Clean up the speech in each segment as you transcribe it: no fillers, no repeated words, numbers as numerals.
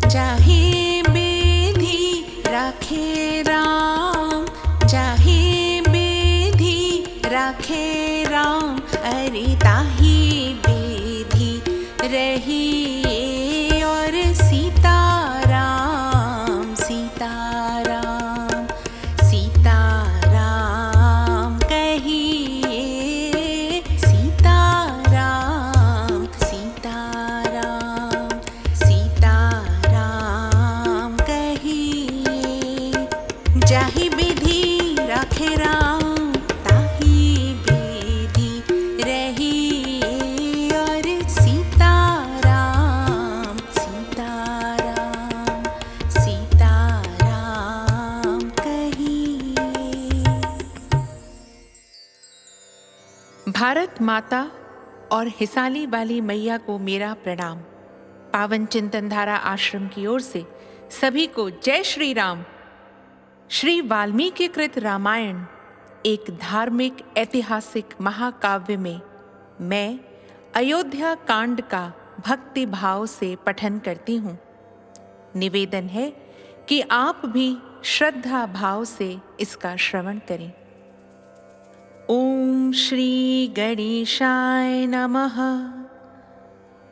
जाहि विधि राखे राम, जाहि विधि राखे राम, अरे ताहि विधि रहिए और सीताराम, सीताराम, सीताराम कहिए, सीताराम, सीताराम, सीताराम कहिए। जाहि विधि राखे राम, ताहि विधि रहिए और सीताराम, सीताराम, सीताराम कहिए। भारत माता और हिसाली वाली मैया को मेरा प्रणाम। पावन चिंतनधारा आश्रम की ओर से सभी को जय श्री राम। श्री वाल्मीकि कृत रामायण एक धार्मिक ऐतिहासिक महाकाव्य में मैं अयोध्या कांड का भक्ति भाव से पठन करती हूँ। निवेदन है कि आप भी श्रद्धा भाव से इसका श्रवण करें। ओम श्री गणेशाय नमः।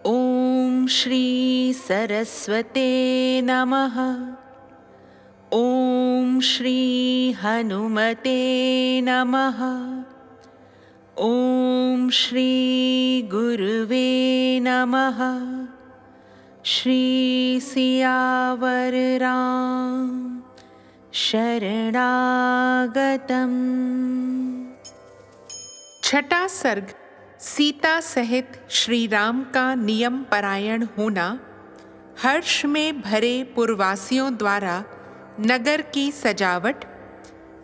ओम श्री सरस्वते नमः। ओम श्री हनुमते नमः। ओम श्री गुरुवे नमः। श्री सियावर राम शरणागतम्। छठा सर्ग सीता सहित श्री राम का नियम परायण होना, हर्ष में भरे पुरवासियों द्वारा नगर की सजावट,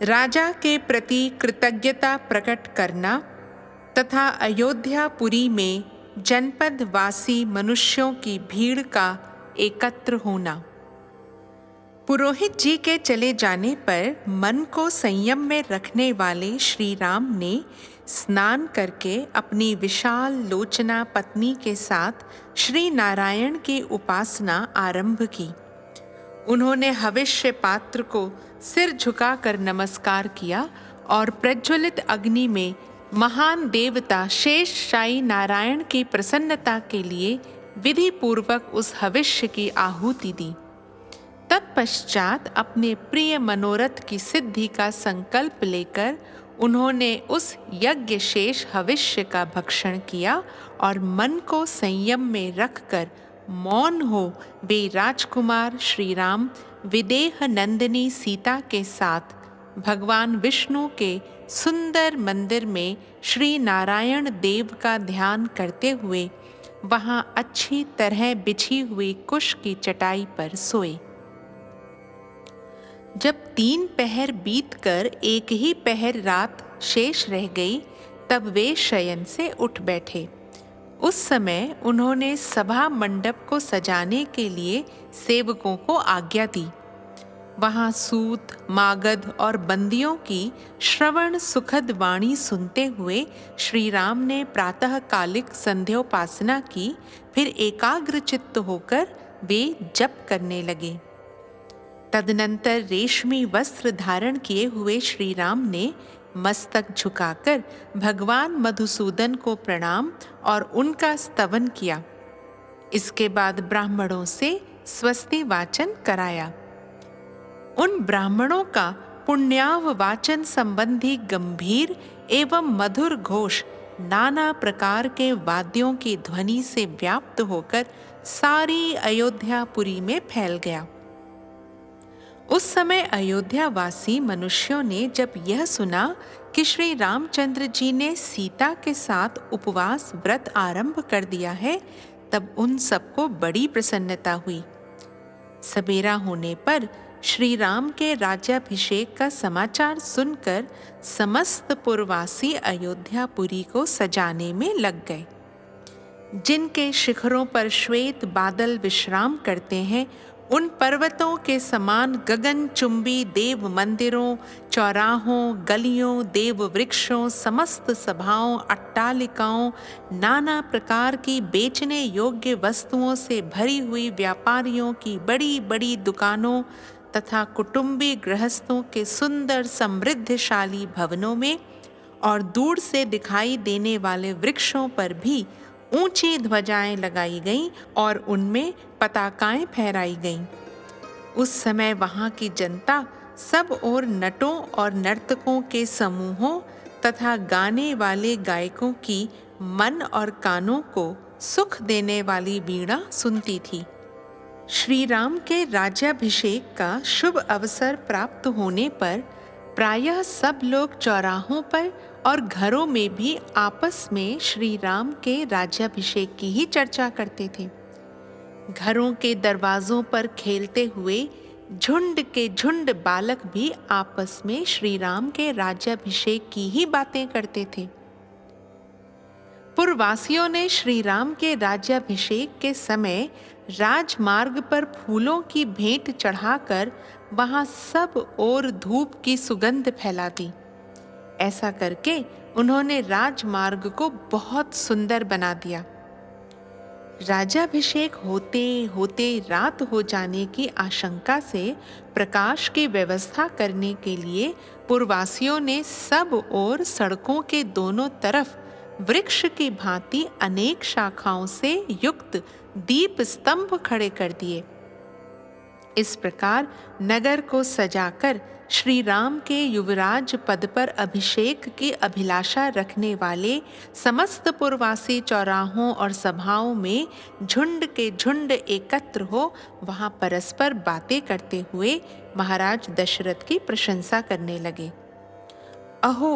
राजा के प्रति कृतज्ञता प्रकट करना तथा अयोध्यापुरी में जनपदवासी मनुष्यों की भीड़ का एकत्र होना। पुरोहित जी के चले जाने पर मन को संयम में रखने वाले श्री राम ने स्नान करके अपनी विशाल लोचना पत्नी के साथ श्री नारायण की उपासना आरंभ की। उन्होंने हविष्य पात्र को सिर झुकाकर नमस्कार किया और प्रज्वलित अग्नि में महान देवता शेषशायी नारायण की प्रसन्नता के लिए विधि पूर्वक उस हविष्य की आहुति दी। तत्पश्चात अपने प्रिय मनोरथ की सिद्धि का संकल्प लेकर उन्होंने उस यज्ञ शेष हविष्य का भक्षण किया और मन को संयम में रखकर मौन हो वे राजकुमार श्री राम विदेह नंदिनी सीता के साथ भगवान विष्णु के सुंदर मंदिर में श्री नारायण देव का ध्यान करते हुए वहां अच्छी तरह बिछी हुई कुश की चटाई पर सोए। जब 3 पहर बीतकर एक ही पहर रात शेष रह गई, तब वे शयन से उठ बैठे। उस समय उन्होंने सभा मंडप को सजाने के लिए सेवकों को आज्ञा दी। वहां सूत, मागध और बंदियों की श्रवण सुखद वाणी सुनते हुए श्री राम ने प्रातःकालिक संध्योपासना की। फिर एकाग्र चित्त होकर वे जप करने लगे। तदनंतर रेशमी वस्त्र धारण किए हुए श्री राम ने मस्तक झुकाकर भगवान मधुसूदन को प्रणाम और उनका स्तवन किया। इसके बाद ब्राह्मणों से स्वस्ति वाचन कराया। उन ब्राह्मणों का पुण्याव वाचन संबंधी गंभीर एवं मधुर घोष नाना प्रकार के वाद्यों की ध्वनि से व्याप्त होकर सारी अयोध्यापुरी में फैल गया। उस समय अयोध्यावासी मनुष्यों ने जब यह सुना कि श्री रामचंद्र जी ने सीता के साथ उपवास व्रत आरंभ कर दिया है, तब उन सबको बड़ी प्रसन्नता हुई। सवेरा होने पर श्री राम के राज्याभिषेक का समाचार सुनकर समस्त पुरवासी अयोध्यापुरी को सजाने में लग गए। जिनके शिखरों पर श्वेत बादल विश्राम करते हैं, उन पर्वतों के समान गगनचुंबी देव मंदिरों, चौराहों, गलियों, देव वृक्षों, समस्त सभाओं, अट्टालिकाओं, नाना प्रकार की बेचने योग्य वस्तुओं से भरी हुई व्यापारियों की बड़ी बड़ी दुकानों तथा कुटुंबी गृहस्थों के सुंदर समृद्धशाली भवनों में और दूर से दिखाई देने वाले वृक्षों पर भी ऊंची ध्वजाएं लगाई गईं और उनमें पताकाएं फहराई गईं। उस समय वहां की जनता सब ओर नटों और नर्तकों के समूहों तथा गाने वाले गायकों की मन और कानों को सुख देने वाली वीणा सुनती थी। श्री राम के राज्याभिषेक का शुभ अवसर प्राप्त होने पर प्रायः सब लोग चौराहों पर और घरों में भी आपस में श्री राम के राज्याभिषेक की ही चर्चा करते थे। घरों के दरवाजों पर खेलते हुए झुंड के झुंड बालक भी आपस में श्री राम के राज्याभिषेक की ही बातें करते थे। पुरवासियों ने श्री राम के राज्याभिषेक के समय राजमार्ग पर फूलों की भेंट चढ़ाकर वहां सब ओर धूप की सुगंध फैला दी। ऐसा करके उन्होंने राजमार्ग को बहुत सुंदर बना दिया। राज्याभिषेक होते होते रात हो जाने की आशंका से प्रकाश की व्यवस्था करने के लिए पुरवासियों ने सब ओर सड़कों के दोनों तरफ वृक्ष की भांति अनेक शाखाओं से युक्त दीप स्तंभ खड़े कर दिए। इस प्रकार नगर को सजाकर श्री राम के युवराज पद पर अभिषेक की अभिलाषा रखने वाले समस्त पुरवासी चौराहों और सभाओं में झुंड के झुंड एकत्र हो वहां परस्पर बातें करते हुए महाराज दशरथ की प्रशंसा करने लगे। अहो,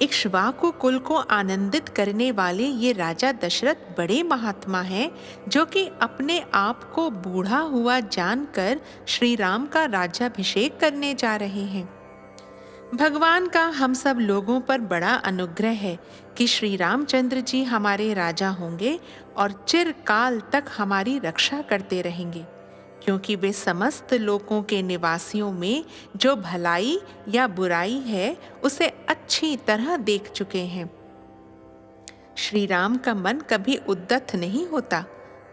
इक्ष्वाकु कुल को आनंदित करने वाले ये राजा दशरथ बड़े महात्मा हैं, जो कि अपने आप को बूढ़ा हुआ जानकर श्री राम का राज्याभिषेक करने जा रहे हैं। भगवान का हम सब लोगों पर बड़ा अनुग्रह है कि श्री रामचंद्र जी हमारे राजा होंगे और चिरकाल तक हमारी रक्षा करते रहेंगे, क्योंकि वे समस्त लोकों के निवासियों में जो भलाई या बुराई है उसे अच्छी तरह देख चुके हैं। श्री राम का मन कभी उद्दत नहीं होता।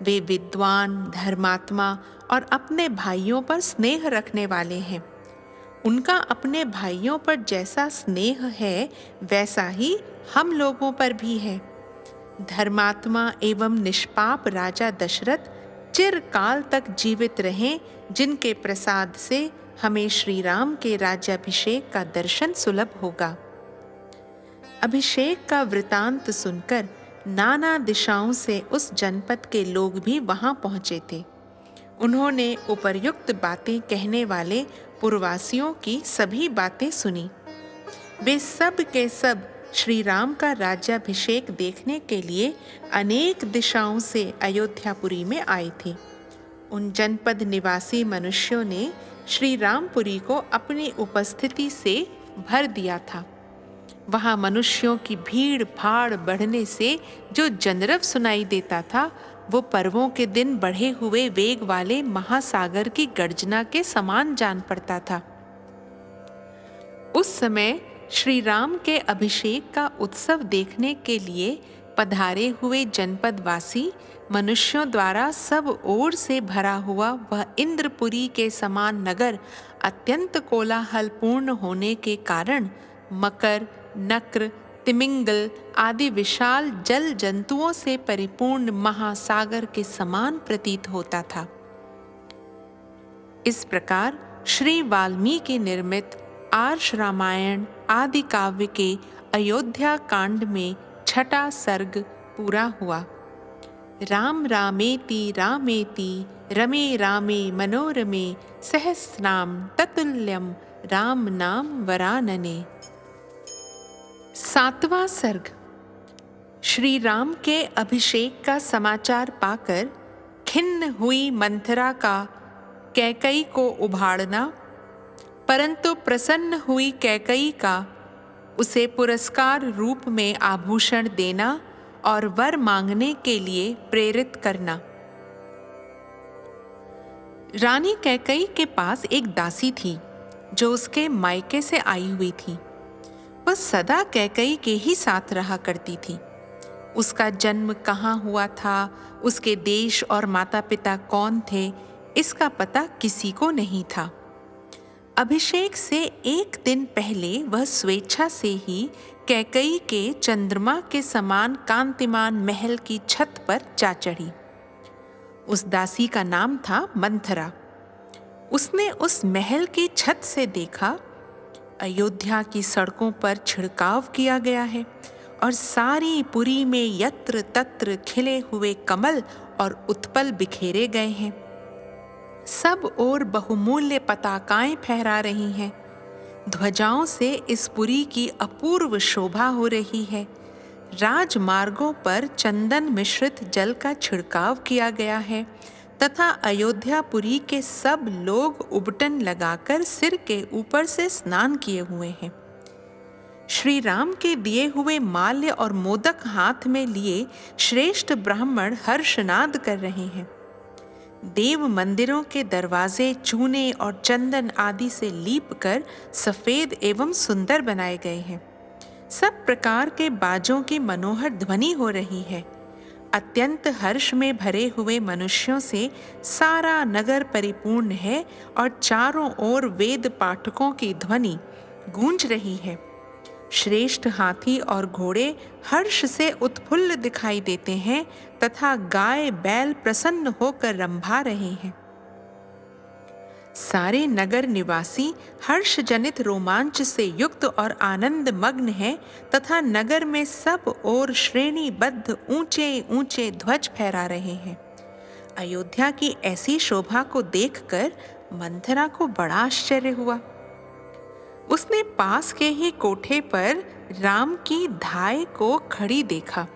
वे विद्वान, धर्मात्मा और अपने भाइयों पर स्नेह रखने वाले हैं। उनका अपने भाइयों पर जैसा स्नेह है वैसा ही हम लोगों पर भी है। धर्मात्मा एवं निष्पाप राजा दशरथ चिरकाल तक जीवित रहें, जिनके प्रसाद से हमें श्री राम के राज्याभिषेक का दर्शन सुलभ होगा। अभिषेक का वृतांत सुनकर नाना दिशाओं से उस जनपद के लोग भी वहां पहुंचे थे। उन्होंने उपर्युक्त बातें कहने वाले पुरवासियों की सभी बातें सुनी। वे सब के सब श्री राम का राज्याभिषेक देखने के लिए अनेक दिशाओं से अयोध्यापुरी में आए थे। उन जनपद निवासी मनुष्यों ने श्री रामपुरी को अपनी उपस्थिति से भर दिया था। वहां मनुष्यों की भीड़ भाड़ बढ़ने से जो जनरव सुनाई देता था, वो पर्वों के दिन बढ़े हुए वेग वाले महासागर की गर्जना के समान जान पड़ता था। उस समय श्री राम के अभिषेक का उत्सव देखने के लिए पधारे हुए जनपदवासी मनुष्यों द्वारा सब ओर से भरा हुआ वह इंद्रपुरी के समान नगर अत्यंत कोलाहलपूर्ण होने के कारण मकर, नक्र, तिमिंगल आदि विशाल जल जंतुओं से परिपूर्ण महासागर के समान प्रतीत होता था। इस प्रकार श्री वाल्मीकि निर्मित आर्ष रामायण आदि काव्य के अयोध्या कांड में छठा सर्ग पूरा हुआ। राम रामेति रामेति रमे रामे मनोरमे सहस्रनाम ततुल्यम राम नाम वरानने। सातवां सर्ग। श्री राम के अभिषेक का समाचार पाकर खिन्न हुई मंथरा का कैकई को उभारना, परंतु प्रसन्न हुई कैकई का उसे पुरस्कार रूप में आभूषण देना और वर मांगने के लिए प्रेरित करना। रानी कैकई के पास एक दासी थी जो उसके मायके से आई हुई थी। वह सदा कैकई के ही साथ रहा करती थी। उसका जन्म कहाँ हुआ था, उसके देश और माता पिता कौन थे, इसका पता किसी को नहीं था। अभिषेक से एक दिन पहले वह स्वेच्छा से ही कैकई के चंद्रमा के समान कांतिमान महल की छत पर जा चढ़ी। उस दासी का नाम था मंथरा। उसने उस महल की छत से देखा, अयोध्या की सड़कों पर छिड़काव किया गया है और सारी पुरी में यत्र तत्र खिले हुए कमल और उत्पल बिखेरे गए हैं। सब ओर बहुमूल्य पताकाएं फहरा रही हैं। ध्वजाओं से इस पुरी की अपूर्व शोभा हो रही है। राजमार्गों पर चंदन मिश्रित जल का छिड़काव किया गया है तथा अयोध्यापुरी के सब लोग उबटन लगाकर सिर के ऊपर से स्नान किए हुए हैं। श्री राम के दिए हुए माल्य और मोदक हाथ में लिए श्रेष्ठ ब्राह्मण हर्षनाद कर रहे हैं। देव मंदिरों के दरवाजे चूने और चंदन आदि से लीपकर सफेद एवं सुंदर बनाए गए हैं। सब प्रकार के बाजों की मनोहर ध्वनि हो रही है। अत्यंत हर्ष में भरे हुए मनुष्यों से सारा नगर परिपूर्ण है और चारों ओर वेद पाठकों की ध्वनि गूंज रही है। श्रेष्ठ हाथी और घोड़े हर्ष से उत्फुल्ल दिखाई देते हैं तथा गाय बैल प्रसन्न होकर रंभा रहे हैं। सारे नगर निवासी हर्ष जनित रोमांच से युक्त और आनंद मग्न हैं तथा नगर में सब ओर श्रेणीबद्ध ऊंचे ऊंचे ध्वज फहरा रहे हैं। अयोध्या की ऐसी शोभा को देखकर मंथरा को बड़ा आश्चर्य हुआ। उसने पास के ही कोठे पर राम की धाय को खड़ी देखा।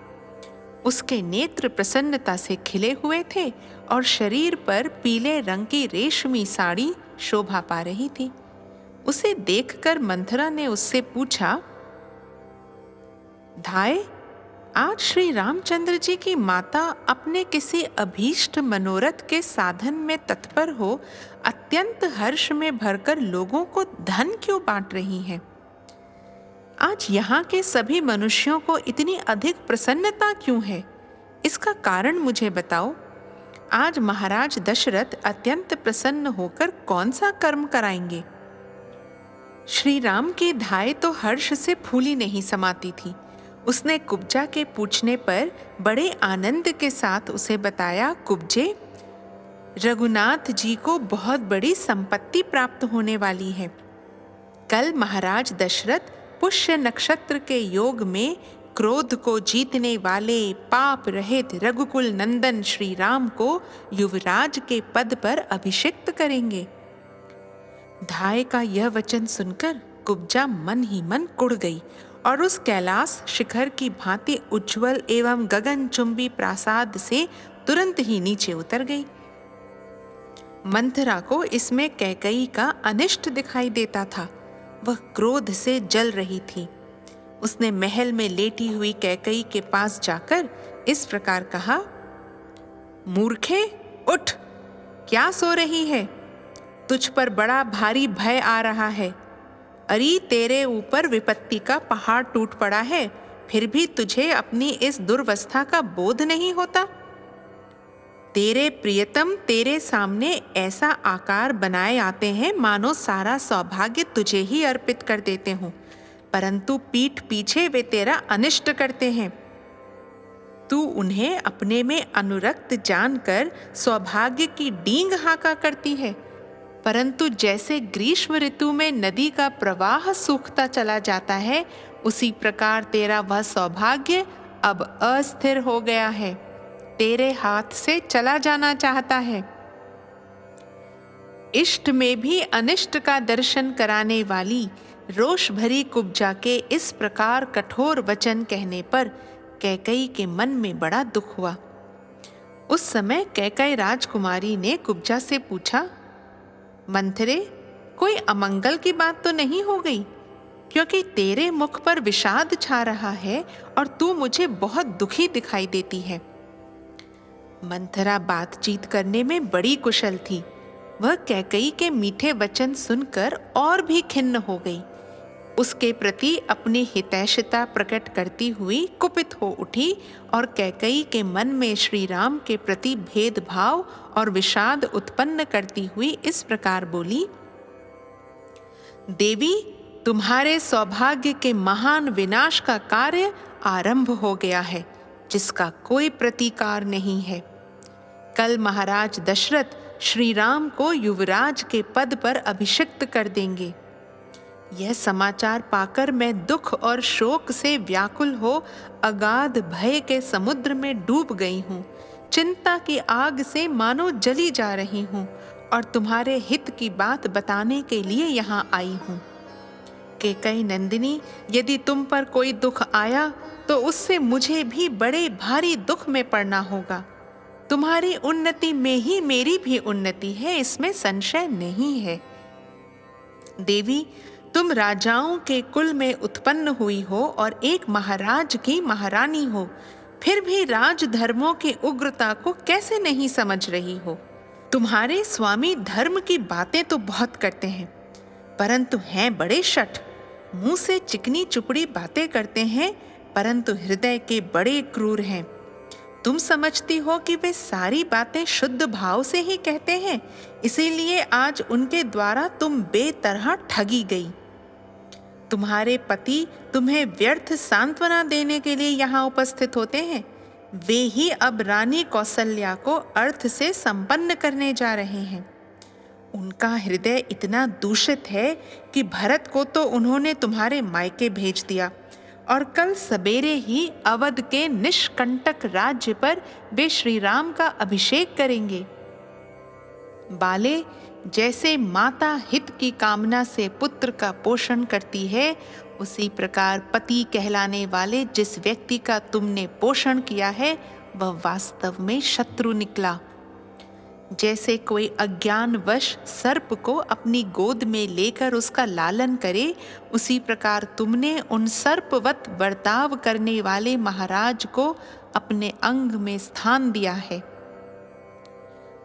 उसके नेत्र प्रसन्नता से खिले हुए थे और शरीर पर पीले रंग की रेशमी साड़ी शोभा पा रही थी। उसे देखकर मंथरा ने उससे पूछा, धाय, आज श्री रामचंद्र जी की माता अपने किसी अभीष्ट मनोरथ के साधन में तत्पर हो अत्यंत हर्ष में भरकर लोगों को धन क्यों बांट रही हैं? आज यहाँ के सभी मनुष्यों को इतनी अधिक प्रसन्नता क्यों है? इसका कारण मुझे बताओ। आज महाराज दशरथ अत्यंत प्रसन्न होकर कौन सा कर्म कराएंगे? श्री राम की धाय तो हर्ष से फूली नहीं समाती थी। उसने कुब्जा के पूछने पर बड़े आनंद के साथ उसे बताया, कुब्जे, रघुनाथ जी को बहुत बड़ी संपत्ति प्राप्त होने वाली है। कल महाराज दशरथ पुष्य नक्षत्र के योग में क्रोध को जीतने वाले पाप रहित रघुकुल नंदन श्री राम को युवराज के पद पर अभिषिक्त करेंगे। धाय का यह वचन सुनकर कुब्जा मन ही मन कुढ़ गई और उस कैलाश शिखर की भांति उज्ज्वल एवं गगनचुंबी प्रासाद से तुरंत ही नीचे उतर गई। मंथरा को इसमें कैकई का अनिष्ट दिखाई देता था। वह क्रोध से जल रही थी। उसने महल में लेटी हुई कैकई के पास जाकर इस प्रकार कहा, मूर्खे, उठ, क्या सो रही है? तुझ पर बड़ा भारी भय आ रहा है। अरे, तेरे ऊपर विपत्ति का पहाड़ टूट पड़ा है, फिर भी तुझे अपनी इस दुर्वस्था का बोध नहीं होता। तेरे प्रियतम तेरे सामने ऐसा आकार बनाए आते हैं मानो सारा सौभाग्य तुझे ही अर्पित कर देते हों, परंतु पीठ पीछे वे तेरा अनिष्ट करते हैं। तू उन्हें अपने में अनुरक्त जानकर सौभाग्य की डींग हाका करती है, परंतु जैसे ग्रीष्म ऋतु में नदी का प्रवाह सूखता चला जाता है, उसी प्रकार तेरा वह सौभाग्य अब अस्थिर हो गया है, तेरे हाथ से चला जाना चाहता है। इष्ट में भी अनिष्ट का दर्शन कराने वाली रोष भरी कुब्जा के इस प्रकार कठोर वचन कहने पर कैकई के मन में बड़ा दुख हुआ। उस समय कैकई राजकुमारी ने कुब्जा से पूछा, मंथरे, कोई अमंगल की बात तो नहीं हो गई? क्योंकि तेरे मुख पर विषाद छा रहा है और तू मुझे बहुत दुखी दिखाई देती है। मंथरा बातचीत करने में बड़ी कुशल थी। वह कैकेयी के मीठे वचन सुनकर और भी खिन्न हो गई। उसके प्रति अपनी हितैषिता प्रकट करती हुई कुपित हो उठी और कैकेयी के मन में श्री राम के प्रति भेदभाव और विषाद उत्पन्न करती हुई इस प्रकार बोली, देवी, तुम्हारे सौभाग्य के महान विनाश का कार्य आरंभ हो गया है, जिसका कोई प्रतिकार नहीं है। कल महाराज दशरथ श्री राम को युवराज के पद पर अभिषिक्त कर देंगे। यह समाचार पाकर मैं दुख और शोक से व्याकुल हो अगाध भय के समुद्र में डूब गई हूँ। चिंता की आग से मानो जली जा रही हूँ और तुम्हारे हित की बात बताने के लिए यहाँ आई हूँ। कैकेयी नंदिनी, यदि तुम पर कोई दुख आया तो उससे मुझे भी बड़े भारी दुख में पड़ना होगा। तुम्हारी उन्नति में ही मेरी भी उन्नति है, इसमें संशय नहीं है। देवी, तुम राजाओं के कुल में उत्पन्न हुई हो और एक महाराज की महारानी हो, फिर भी राजधर्मों की उग्रता को कैसे नहीं समझ रही हो? तुम्हारे स्वामी धर्म की बातें तो बहुत करते हैं, परंतु हैं बड़े शठ। मुंह से चिकनी चुपड़ी बातें करते हैं, परंतु हृदय के बड़े क्रूर हैं। तुम समझती हो कि वे सारी बातें शुद्ध भाव से ही कहते हैं, इसीलिए आज उनके द्वारा तुम बेतरह ठगी गई। तुम्हारे पति तुम्हें व्यर्थ सांत्वना देने के लिए यहाँ उपस्थित होते हैं। वे ही अब रानी कौसल्या को अर्थ से संपन्न करने जा रहे हैं। उनका हृदय इतना दूषित है कि भरत को तो उन्होंने तुम्हारे मायके भेज दिया और कल सवेरे ही अवध के निष्कंटक राज्य पर वे श्री राम का अभिषेक करेंगे। बाले, जैसे माता हित की कामना से पुत्र का पोषण करती है, उसी प्रकार पति कहलाने वाले जिस व्यक्ति का तुमने पोषण किया है वह वास्तव में शत्रु निकला। जैसे कोई अज्ञानवश सर्प को अपनी गोद में लेकर उसका लालन करे, उसी प्रकार तुमने उन सर्पवत बर्ताव करने वाले महाराज को अपने अंग में स्थान दिया है।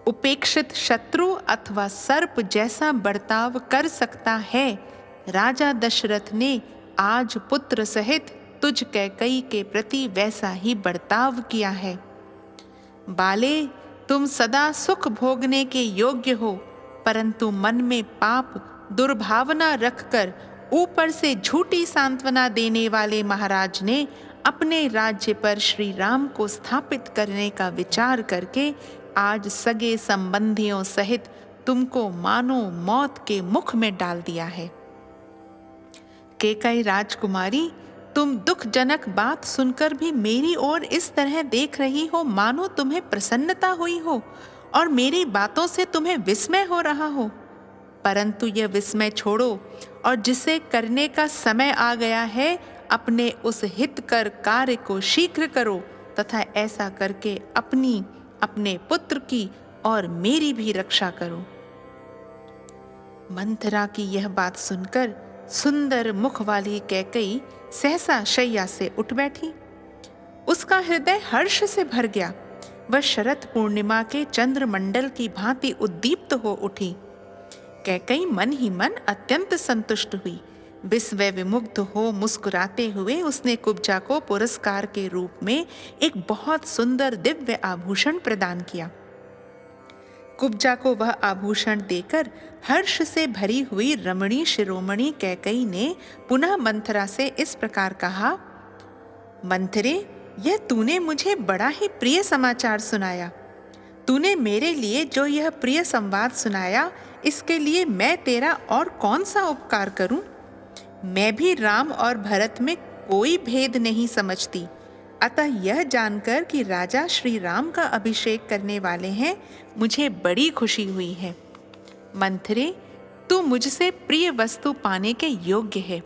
उपेक्षित शत्रु अथवा सर्प जैसा बर्ताव कर सकता है, राजा दशरथ ने आज पुत्र सहित तुझ कैकेयी के प्रति वैसा ही बर्ताव किया है। बाले, तुम सदा सुख भोगने के योग्य हो, परंतु मन में पाप दुर्भावना रखकर ऊपर से झूठी सांत्वना देने वाले महाराज ने अपने राज्य पर श्री राम को स्थापित करने का विचार करके आज सगे संबंधियों सहित तुमको मानो मौत के मुख में डाल दिया है। कैकेयी राजकुमारी, तुम दुखजनक बात सुनकर भी मेरी ओर इस तरह देख रही हो मानो तुम्हें प्रसन्नता हुई हो और मेरी बातों से तुम्हें विस्मय हो रहा हो। परंतु यह विस्मय छोड़ो और जिसे करने का समय आ गया है, अपने उस हितकर कार्य को शीघ्र करो तथा ऐसा करके अपनी, अपने पुत्र की और मेरी भी रक्षा करो। मंथरा की यह बात सुनकर सुंदर मुख वाली कैकेयी सहसा शैया से उठ बैठी। उसका हृदय हर्ष से भर गया। वह शरद पूर्णिमा के चंद्रमंडल की भांति उद्दीप्त हो उठी। कैकेयी मन ही मन अत्यंत संतुष्ट हुई। विस्मय विमुग्ध हो मुस्कुराते हुए उसने कुब्जा को पुरस्कार के रूप में एक बहुत सुंदर दिव्य आभूषण प्रदान किया। कुब्जा को वह आभूषण देकर हर्ष से भरी हुई रमणी शिरोमणि कैकेयी ने पुनः मंथरा से इस प्रकार कहा, मंथरे, यह तूने मुझे बड़ा ही प्रिय समाचार सुनाया। तूने मेरे लिए जो यह प्रिय संवाद सुनाया, इसके लिए मैं तेरा और कौन सा उपकार करूं? मैं भी राम और भरत में कोई भेद नहीं समझती, अतः यह जानकर कि राजा श्री राम का अभिषेक करने वाले हैं, मुझे बड़ी खुशी हुई है। मंथरे, तू मुझसे प्रिय वस्तु पाने के योग्य है।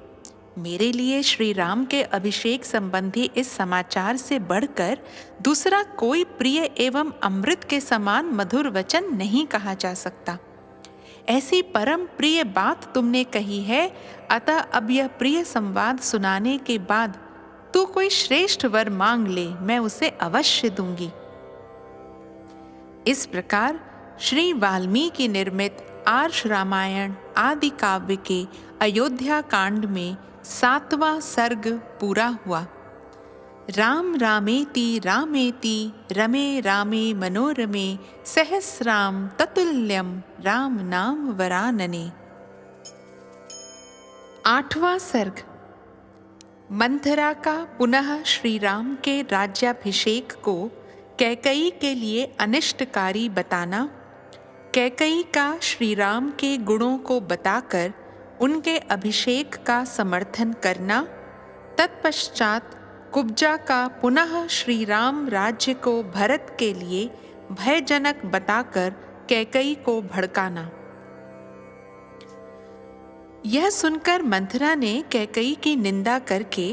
मेरे लिए श्री राम के अभिषेक संबंधी इस समाचार से बढ़कर दूसरा कोई प्रिय एवं अमृत के समान मधुर वचन नहीं कहा जा सकता। ऐसी परम प्रिय बात तुमने कही है, अतः अब यह प्रिय संवाद सुनाने के बाद तू कोई श्रेष्ठ वर मांग ले, मैं उसे अवश्य दूंगी। इस प्रकार श्री वाल्मीकि निर्मित आर्ष रामायण आदि काव्य के अयोध्या कांड में 7वां सर्ग पूरा हुआ। राम रामेति रामेति रमे रामे मनोरमे सहस्राम ततुल्यम राम नाम वरानने। 8वां सर्ग मंथरा का पुनः श्री राम के राज्याभिषेक को कैकई के लिए अनिष्टकारी बताना, कैकई का श्री राम के गुणों को बताकर उनके अभिषेक का समर्थन करना, तत्पश्चात कुब्जा का पुनः श्री राम राज्य को भरत के लिए भयजनक बताकर कैकई को भड़काना। यह सुनकर मंथरा ने कैकई की निंदा करके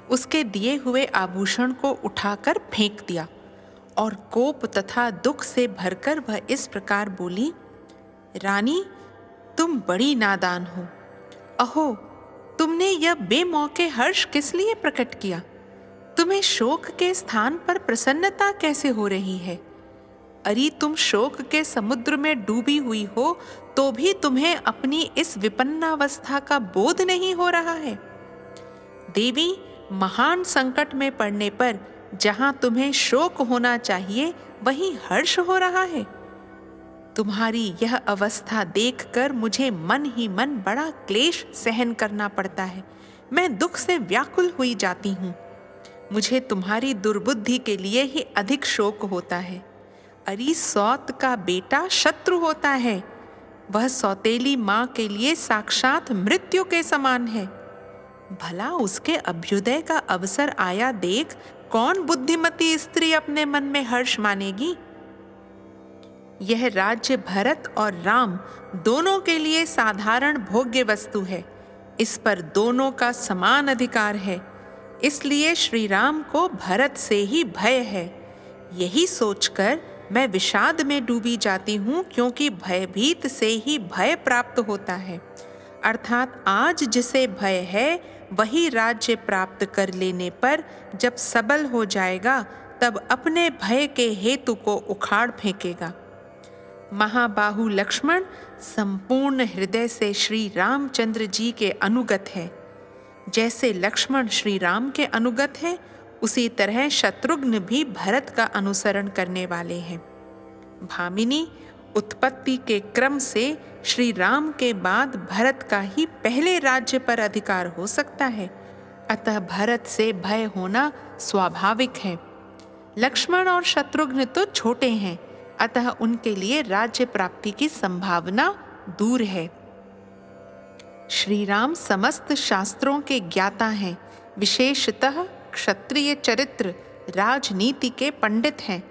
उसके दिए हुए आभूषण को उठाकर फेंक दिया और कोप तथा दुख से भरकर वह इस प्रकार बोली, रानी, तुम बड़ी नादान हो। अहो, तुमने यह बेमौके हर्ष किस लिए प्रकट किया? तुम्हें शोक के स्थान पर प्रसन्नता कैसे हो रही है? अरे, तुम शोक के समुद्र में डूबी हुई हो तो भी तुम्हें अपनी इस विपन्नावस्था का बोध नहीं हो रहा है। देवी, महान संकट में पड़ने पर जहां तुम्हें शोक होना चाहिए वहीं हर्ष हो रहा है। तुम्हारी यह अवस्था देखकर मुझे मन ही मन बड़ा क्लेश सहन करना पड़ता है। मैं दुख से व्याकुल हुई जाती हूँ। मुझे तुम्हारी दुर्बुद्धि के लिए ही अधिक शोक होता है। अरे, सौत का बेटा शत्रु होता है। वह सौतेली माँ के लिए साक्षात मृत्यु के समान है। भला उसके अभ्युदय का अवसर आया देख कौन बुद्धिमती स्त्री अपने मन में हर्ष मानेगी? यह राज्य भरत और राम दोनों के लिए साधारण भोग्य वस्तु है। इस पर दोनों का समान अधिकार है। इसलिए श्री राम को भरत से ही भय है। यही सोचकर मैं विषाद में डूबी जाती हूँ, क्योंकि भयभीत से ही भय प्राप्त होता है। अर्थात आज जिसे भय है वही राज्य प्राप्त कर लेने पर जब सबल हो जाएगा तब अपने भय के हेतु को उखाड़ फेंकेगा। महाबाहु लक्ष्मण संपूर्ण हृदय से श्री रामचंद्र जी के अनुगत है। जैसे लक्ष्मण श्री राम के अनुगत है, उसी तरह शत्रुघ्न भी भरत का अनुसरण करने वाले हैं। भामिनी, उत्पत्ति के क्रम से श्री राम के बाद भरत का ही पहले राज्य पर अधिकार हो सकता है, अतः भरत से भय होना स्वाभाविक है। लक्ष्मण और शत्रुघ्न तो छोटे हैं, अतः उनके लिए राज्य प्राप्ति की संभावना दूर है। श्री राम समस्त शास्त्रों के ज्ञाता हैं, विशेषतः क्षत्रिय चरित्र राजनीति के पंडित हैं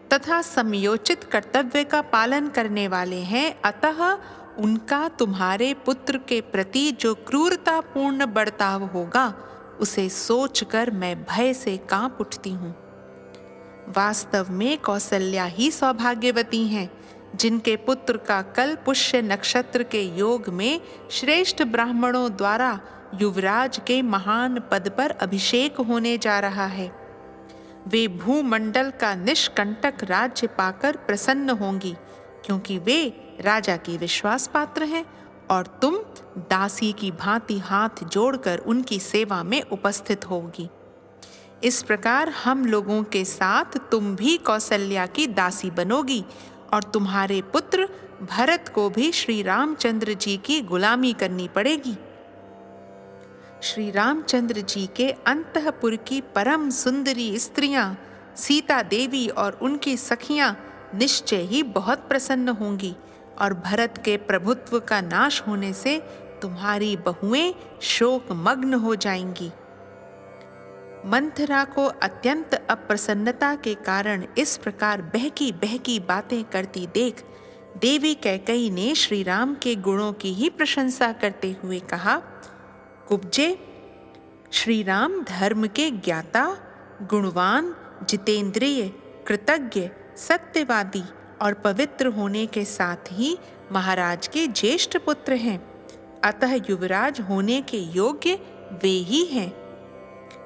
तथा समयोचित कर्तव्य का पालन करने वाले हैं। अतः उनका तुम्हारे पुत्र के प्रति जो क्रूरतापूर्ण बर्ताव होगा उसे सोचकर मैं भय से कांप उठती हूँ। वास्तव में कौसल्या ही सौभाग्यवती हैं, जिनके पुत्र का कल पुष्य नक्षत्र के योग में श्रेष्ठ ब्राह्मणों द्वारा युवराज के महान पद पर अभिषेक होने जा रहा है। वे भूमंडल का निष्कंटक राज्य पाकर प्रसन्न होंगी, क्योंकि वे राजा की विश्वास पात्र हैं और तुम दासी की भांति हाथ जोड़कर उनकी सेवा में उपस्थित होगी। इस प्रकार हम लोगों के साथ तुम भी कौसल्या की दासी बनोगी और तुम्हारे पुत्र भरत को भी श्री रामचंद्र जी की गुलामी करनी पड़ेगी। श्री रामचंद्र जी के अंतःपुर की परम सुंदरी स्त्रियां सीता देवी और उनकी सखियां निश्चय ही बहुत प्रसन्न होंगी और भरत के प्रभुत्व का नाश होने से तुम्हारी बहुएं शोक मग्न हो जाएंगी। मंथरा को अत्यंत अप्रसन्नता के कारण इस प्रकार बहकी बहकी बातें करती देख देवी कैकई ने श्री राम के गुणों की ही प्रशंसा करते हुए कहा, कुब्जे, श्री राम धर्म के ज्ञाता, गुणवान, जितेंद्रिय, कृतज्ञ, सत्यवादी और पवित्र होने के साथ ही महाराज के ज्येष्ठ पुत्र हैं। अतः युवराज होने के योग्य वे ही हैं।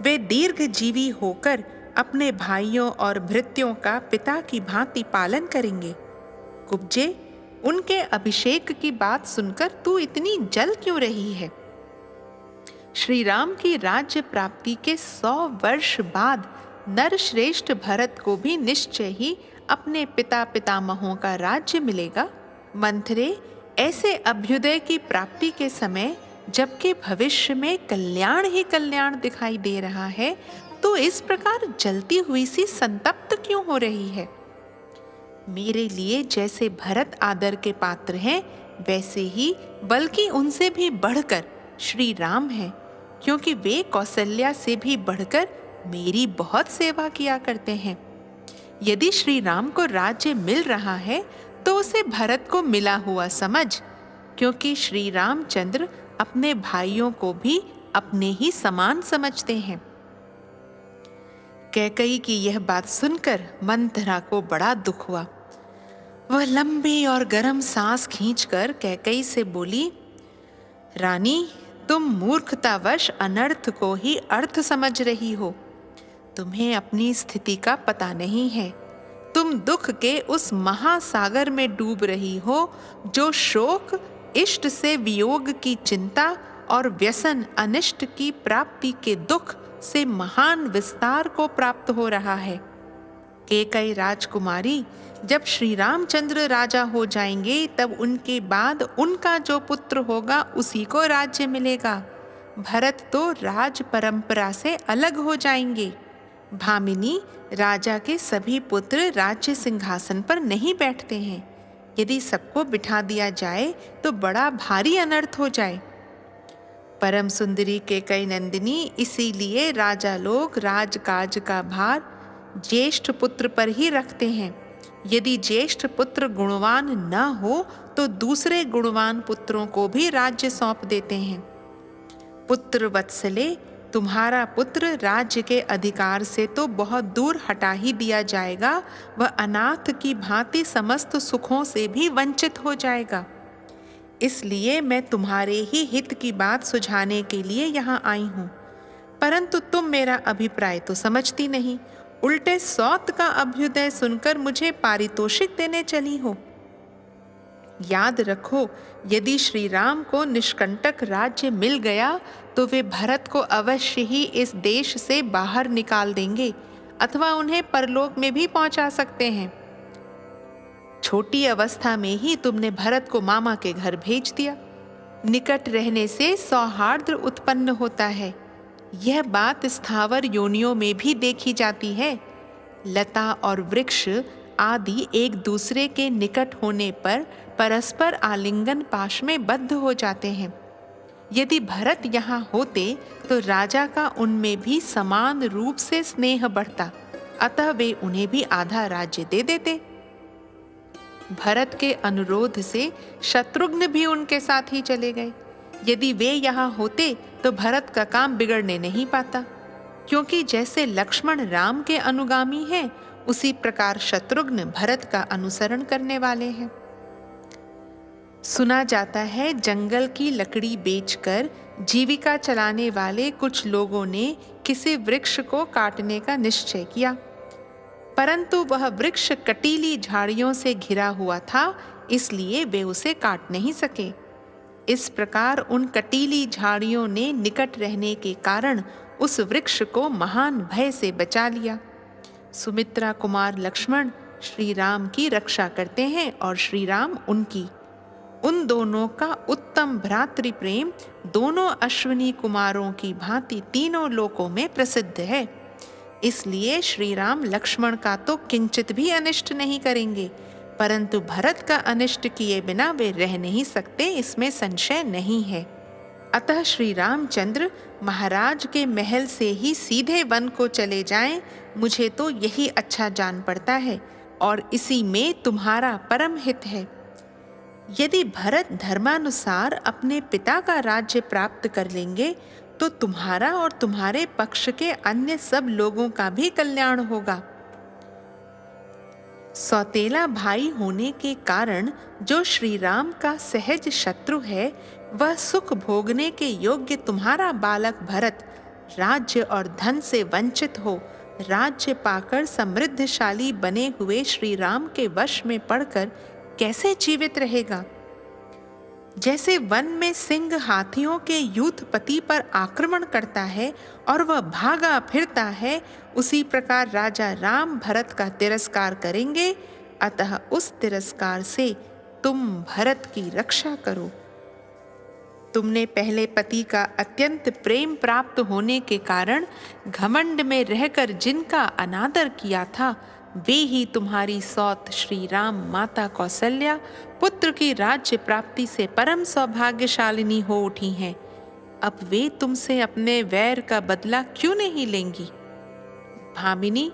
वे दीर्घजीवी होकर अपने भाइयों और भृत्यों का पिता की भांति पालन करेंगे। कुब्जे, उनके अभिषेक की बात सुनकर तू इतनी जल क्यों रही है? श्री राम की राज्य प्राप्ति के 100 वर्ष बाद नरश्रेष्ठ भरत को भी निश्चय ही अपने पिता पितामहों का राज्य मिलेगा। मंथरे, ऐसे अभ्युदय की प्राप्ति के समय जबकि भविष्य में कल्याण ही कल्याण दिखाई दे रहा है, तो इस प्रकार जलती हुई सी संतप्त क्यों हो रही है? मेरे लिए जैसे भरत आदर के पात्र हैं, वैसे ही बल्कि उनसे भी बढ़कर श्री राम हैं, क्योंकि वे कौशल्या से भी बढ़कर मेरी बहुत सेवा किया करते हैं। यदि श्री राम को राज्य मिल रहा है तो उसे भरत को मिला हुआ समझ, क्योंकि श्री रामचंद्र अपने भाइयों को भी अपने ही समान समझते हैं। कैकई की यह बात सुनकर मंथरा को बड़ा दुख हुआ। वह लंबी और गर्म सांस खींचकर कैकई से बोली, रानी, तुम मूर्खतावश अनर्थ को ही अर्थ समझ रही हो। तुम्हें अपनी स्थिति का पता नहीं है। तुम दुख के उस महासागर में डूब रही हो जो शोक, इष्ट से वियोग की चिंता और व्यसन अनिष्ट की प्राप्ति के दुख से महान विस्तार को प्राप्त हो रहा है। कैकई राजकुमारी, जब श्री रामचंद्र राजा हो जाएंगे तब उनके बाद उनका जो पुत्र होगा उसी को राज्य मिलेगा। भरत तो राज परंपरा से अलग हो जाएंगे। भामिनी, राजा के सभी पुत्र राज्य सिंहासन पर नहीं बैठते हैं। यदि सबको बिठा दिया जाए तो बड़ा भारी अनर्थ हो जाए। परम सुंदरी कैकई नंदिनी, इसीलिए राजा लोग राजकाज का भार ज्येष्ठ पुत्र पर ही रखते हैं। यदि ज्येष्ठ पुत्र गुणवान न हो तो दूसरे गुणवान पुत्रों को भी राज्य सौंप देते हैं। पुत्र वत्सले, तुम्हारा पुत्र राज्य के अधिकार से तो बहुत दूर हटा ही दिया जाएगा, वह अनाथ की भांति समस्त सुखों से भी वंचित हो जाएगा। इसलिए मैं तुम्हारे ही हित की बात सुझाने के लिए यहाँ आई हूँ, परंतु तुम मेरा अभिप्राय तो समझती नहीं। उल्टे सौत का अभ्युदय सुनकर मुझे पारितोषिक देने चली हो। याद रखो, यदि श्री राम को निष्कंटक राज्य मिल गया तो वे भरत को अवश्य ही इस देश से बाहर निकाल देंगे अथवा उन्हें परलोक में भी पहुंचा सकते हैं। छोटी अवस्था में ही तुमने भरत को मामा के घर भेज दिया। निकट रहने से सौहार्द उत्पन्न होता है। यह बात स्थावर योनियों में भी देखी जाती है। लता और वृक्ष आदि एक दूसरे के निकट होने पर परस्पर आलिंगन पाश में बद्ध हो जाते हैं। यदि भरत यहाँ होते तो राजा का उनमें भी समान रूप से स्नेह बढ़ता, अतः वे उन्हें भी आधा राज्य दे देते। भरत के अनुरोध से शत्रुघ्न भी उनके साथ ही चले गए। यदि वे यहाँ होते तो भरत का काम बिगड़ने नहीं पाता, क्योंकि जैसे लक्ष्मण राम के अनुगामी हैं, उसी प्रकार शत्रुघ्न भरत का अनुसरण करने वाले हैं। सुना जाता है जंगल की लकड़ी बेचकर जीविका चलाने वाले कुछ लोगों ने किसी वृक्ष को काटने का निश्चय किया, परंतु वह वृक्ष कटीली झाड़ियों से घिरा हुआ था, इसलिए वे उसे काट नहीं सके। इस प्रकार उन कटीली झाड़ियों ने निकट रहने के कारण उस वृक्ष को महान भय से बचा लिया। सुमित्रा कुमार लक्ष्मण श्री राम की रक्षा करते हैं और श्री राम उनकी। उन दोनों का उत्तम भ्रातृ प्रेम दोनों अश्विनी कुमारों की भांति तीनों लोकों में प्रसिद्ध है। इसलिए श्री राम लक्ष्मण का तो किंचित भी अनिष्ट नहीं करेंगे, परंतु भरत का अनिष्ट किए बिना वे रह नहीं सकते, इसमें संशय नहीं है। अतः श्री रामचंद्र महाराज के महल से ही सीधे वन को चले जाएं, मुझे तो यही अच्छा जान पड़ता है और इसी में तुम्हारा परम हित है। यदि भरत धर्मानुसार अपने पिता का राज्य प्राप्त कर लेंगे तो तुम्हारा और तुम्हारे पक्ष के अन्य सब लोगों का भी कल्याण होगा। सौतेला भाई होने के कारण जो श्री राम का सहज शत्रु है, वह सुख भोगने के योग्य तुम्हारा बालक भरत राज्य और धन से वंचित हो राज्य पाकर समृद्धशाली बने हुए श्री राम के वश में पड़कर कैसे जीवित रहेगा? जैसे वन में सिंह हाथियों के यूथपति पर आक्रमण करता है और वह भागा फिरता है, उसी प्रकार राजा राम भरत का तिरस्कार करेंगे। अतः उस तिरस्कार से तुम भरत की रक्षा करो। तुमने पहले पति का अत्यंत प्रेम प्राप्त होने के कारण घमंड में रहकर जिनका अनादर किया था, वे ही तुम्हारी सौत श्री राम माता कौसल्या पुत्र की राज्य प्राप्ति से परम सौभाग्यशालिनी हो उठी हैं। अब वे तुमसे अपने वैर का बदला क्यों नहीं लेंगी? भामिनी,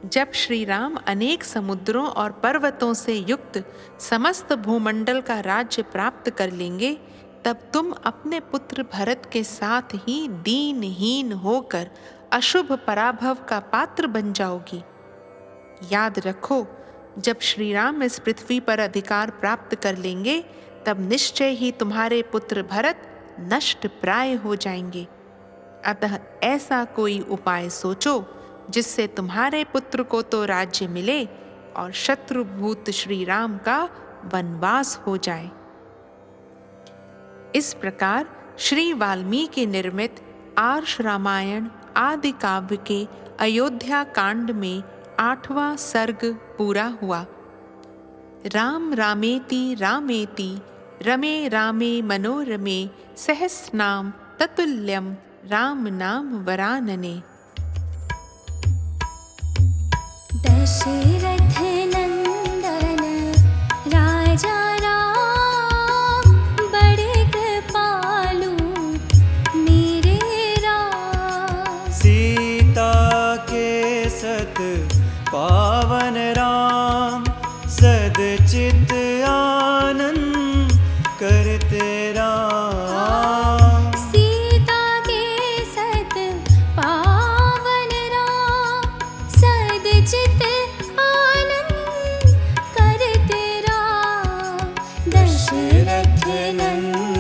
जब श्री राम अनेक समुद्रों और पर्वतों से युक्त समस्त भूमंडल का राज्य प्राप्त कर लेंगे, तब तुम अपने पुत्र भरत के साथ ही दीनहीन होकर अशुभ पराभव का पात्र बन जाओगी। याद रखो, जब श्री राम इस पृथ्वी पर अधिकार प्राप्त कर लेंगे, तब निश्चय ही तुम्हारे पुत्र भरत नष्ट प्राय हो जाएंगे। अतः ऐसा कोई उपाय सोचो जिससे तुम्हारे पुत्र को तो राज्य मिले और शत्रुभूत श्री राम का वनवास हो जाए। इस प्रकार श्री वाल्मीकि निर्मित आर्ष रामायण आदि काव्य के अयोध्या कांड में 8वां सर्ग पूरा हुआ। राम रामेति रामेति रमे रामे मनोरमे सहस्रनाम ततुल्यम राम नाम वरानने। दशरथ नंदन राजा राम, बड़े कृपालु मेरे राम। सीता के सत पावन राम, सदचित आनंद करते राम। सीता के सत पावन राम, सदचित आनंद करते राम। दशरथ नंदन